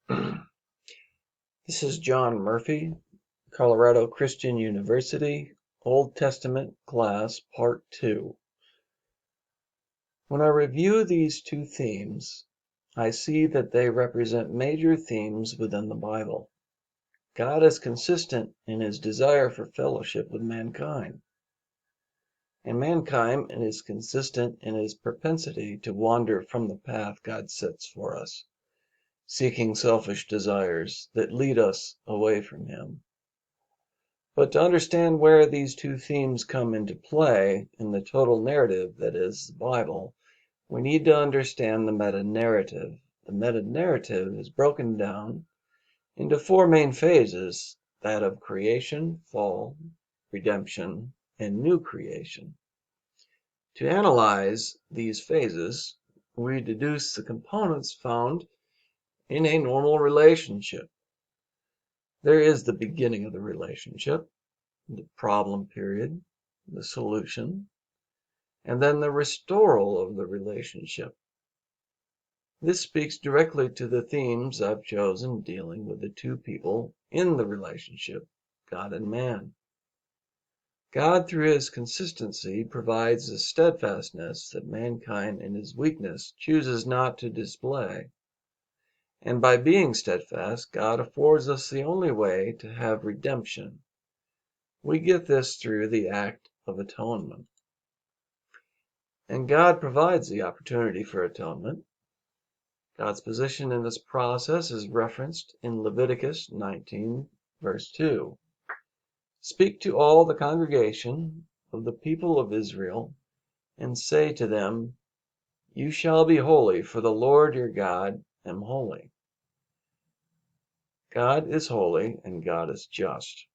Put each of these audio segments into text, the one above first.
This is John Murphy, Colorado Christian University, Old Testament Class, Part 2. When I review these two themes, I see that they represent major themes within the Bible. God is consistent in his desire for fellowship with mankind, and mankind is consistent in his propensity to wander from the path God sets for us, seeking selfish desires that lead us away from him. But to understand where these two themes come into play in the total narrative that is the Bible, we need to understand the meta-narrative. The meta-narrative is broken down into four main phases: that of creation, fall, redemption, and new creation. To analyze these phases, we deduce the components found in a normal relationship. There is the beginning of the relationship, the problem period, the solution, and then the restoral of the relationship. This speaks directly to the themes I've chosen dealing with the two people in the relationship, God and man. God, through his consistency, provides a steadfastness that mankind in his weakness chooses not to display. And by being steadfast, God affords us the only way to have redemption. We get this through the act of atonement. And God provides the opportunity for atonement. God's position in this process is referenced in Leviticus 19, verse 2. Speak to all the congregation of the people of Israel, and say to them, You shall be holy, for the Lord your God am holy. God is holy, and God is just.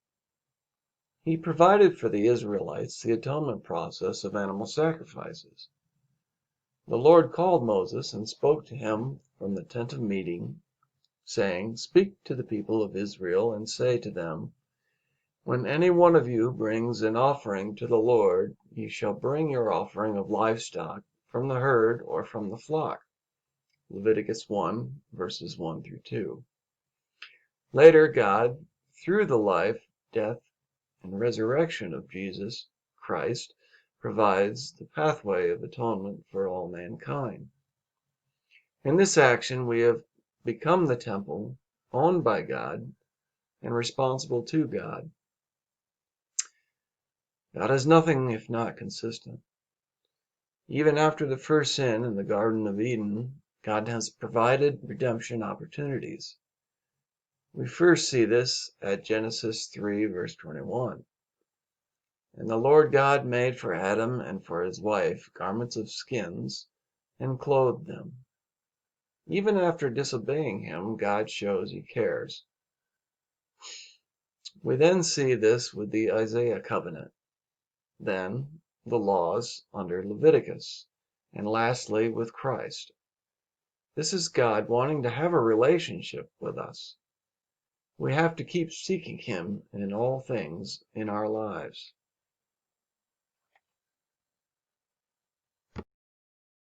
He provided for the Israelites the atonement process of animal sacrifices. The Lord called Moses and spoke to him from the tent of meeting, saying, Speak to the people of Israel and say to them, When any one of you brings an offering to the Lord, ye shall bring your offering of livestock from the herd or from the flock. Leviticus 1, verses 1 through 2. Later, God, through the life, death, and resurrection of Jesus Christ, provides the pathway of atonement for all mankind. In this action, we have become the temple owned by God and responsible to God. God is nothing if not consistent. Even after the first sin in the Garden of Eden, God has provided redemption opportunities. We first see this at Genesis 3, verse 21. And the Lord God made for Adam and for his wife garments of skins and clothed them. Even after disobeying him, God shows he cares. We then see this with the Isaiah covenant, then the laws under Leviticus, and lastly with Christ. This is God wanting to have a relationship with us. We have to keep seeking him in all things in our lives.